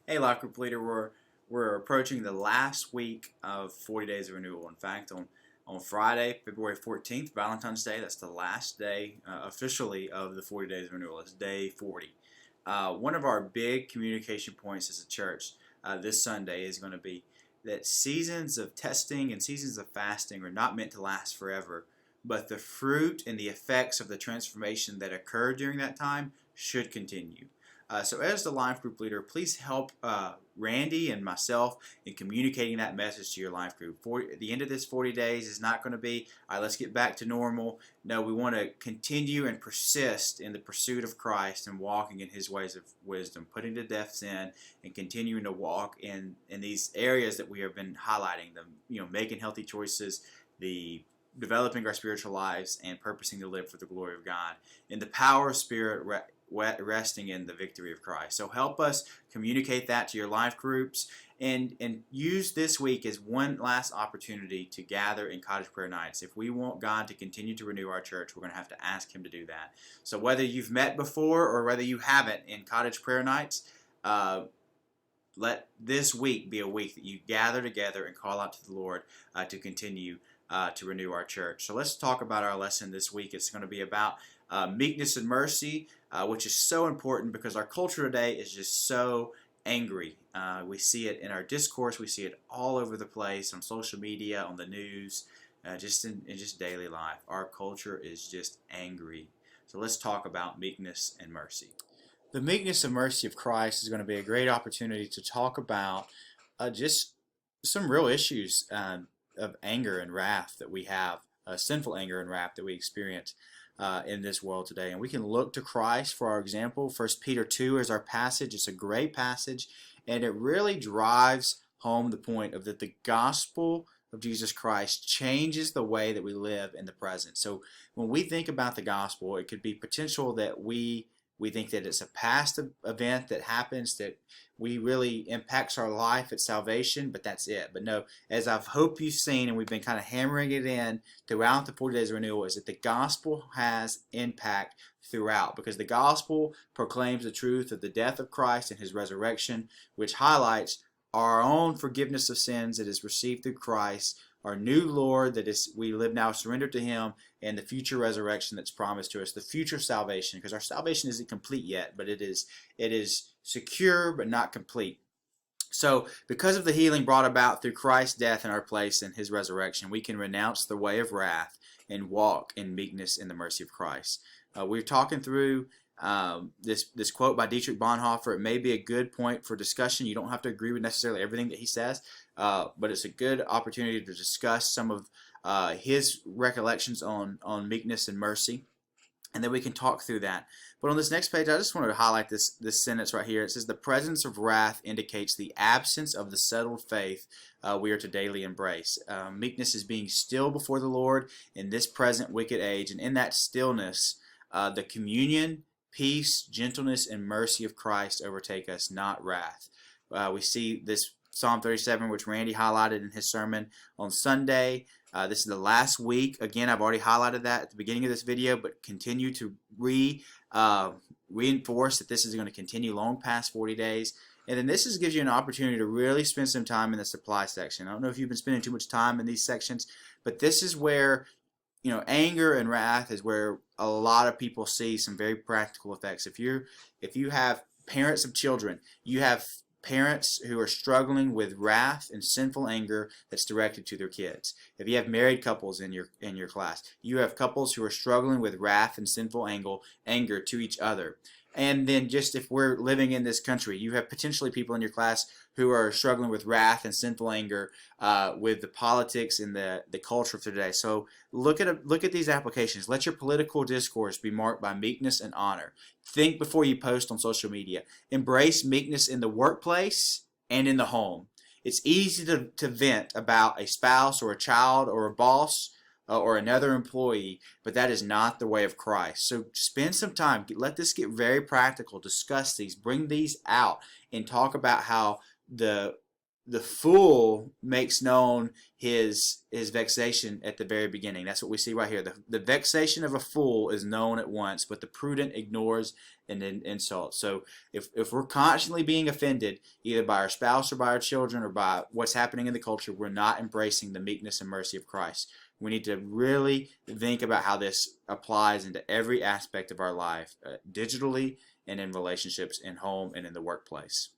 Hey, Life Group Leader, we're approaching the last week of 40 Days of Renewal. In fact, on Friday, February 14th, Valentine's Day, that's the last day officially of the 40 Days of Renewal. It's day 40. One of our big communication points as a church this Sunday is going to be that seasons of testing and seasons of fasting are not meant to last forever, but the fruit and the effects of the transformation that occurred during that time should continue. So as the life group leader, please help Randy and myself in communicating that message to your life group. At the end of this 40 days is not going to be, all right, let's get back to normal. No, we want to continue and persist in the pursuit of Christ and walking in His ways of wisdom, putting to death sin, and continuing to walk in these areas that we have been highlighting, making healthy choices, the developing our spiritual lives, and purposing to live for the glory of God. In the power of Spirit, resting in the victory of Christ. So help us communicate that to your life groups, and use this week as one last opportunity to gather in cottage prayer nights. If we want God to continue to renew our church, we're going to have to ask Him to do that. So whether you've met before or whether you haven't in cottage prayer nights, let this week be a week that you gather together and call out to the Lord to continue to renew our church. So let's talk about our lesson this week. It's going to be about meekness and mercy, which is so important because our culture today is just so angry. We see it in our discourse. We see it all over the place on social media, on the news, just in just daily life. Our culture is just angry. So let's talk about meekness and mercy. The meekness and mercy of Christ is going to be a great opportunity to talk about just some real issues of anger and wrath that we have, sinful anger and wrath that we experience in this world today. And we can look to Christ for our example. 1 Peter 2 is our passage. It's a great passage, and it really drives home the point of that the gospel of Jesus Christ changes the way that we live in the present. So when we think about the gospel, it could be potential that we think that it's a past event that happens that we really impacts our life at salvation, but that's it. But no, as I hope you've seen, and we've been kind of hammering it in throughout the 40 Days of Renewal, is that the gospel has impact throughout, because the gospel proclaims the truth of the death of Christ and His resurrection, which highlights our own forgiveness of sins that is received through Christ, our new Lord that is we live now surrendered to Him, and the future resurrection that's promised to us, the future salvation, because our salvation isn't complete yet, but it is secure but not complete. So because of the healing brought about through Christ's death in our place and His resurrection, we can renounce the way of wrath and walk in meekness in the mercy of Christ. We're talking through this quote by Dietrich Bonhoeffer. It may be a good point for discussion. You don't have to agree with necessarily everything that he says, but it's a good opportunity to discuss some of his recollections on meekness and mercy, and then we can talk through that. But on this next page, I just wanted to highlight this sentence right here. It says, "The presence of wrath indicates the absence of the settled faith we are to daily embrace." Meekness is being still before the Lord in this present wicked age, and in that stillness, the communion, peace, gentleness, and mercy of Christ overtake us, not wrath. We see this Psalm 37, which Randy highlighted in his sermon on Sunday. This is the last week. Again, I've already highlighted that at the beginning of this video, but continue to reinforce that this is going to continue long past 40 days. And then this gives you an opportunity to really spend some time in the supply section. I don't know if you've been spending too much time in these sections, but this is where anger and wrath is where a lot of people see some very practical effects. If you have parents of children, you have parents who are struggling with wrath and sinful anger that's directed to their kids. If you have married couples in your class, you have couples who are struggling with wrath and sinful anger to each other. And then just if we're living in this country, you have potentially people in your class who are struggling with wrath and sinful anger with the politics and the culture of today. So look at these applications. Let your political discourse be marked by meekness and honor. Think before you post on social media. Embrace meekness in the workplace and in the home. It's easy to vent about a spouse or a child or a boss or another employee, but that is not the way of Christ. So spend some time. Let this get very practical. Discuss these. Bring these out and talk about how the the fool makes known his vexation at the very beginning. That's what we see right here. The vexation of a fool is known at once, but the prudent ignores and insults. So if we're constantly being offended, either by our spouse or by our children or by what's happening in the culture, we're not embracing the meekness and mercy of Christ. We need to really think about how this applies into every aspect of our life, digitally and in relationships, in home and in the workplace.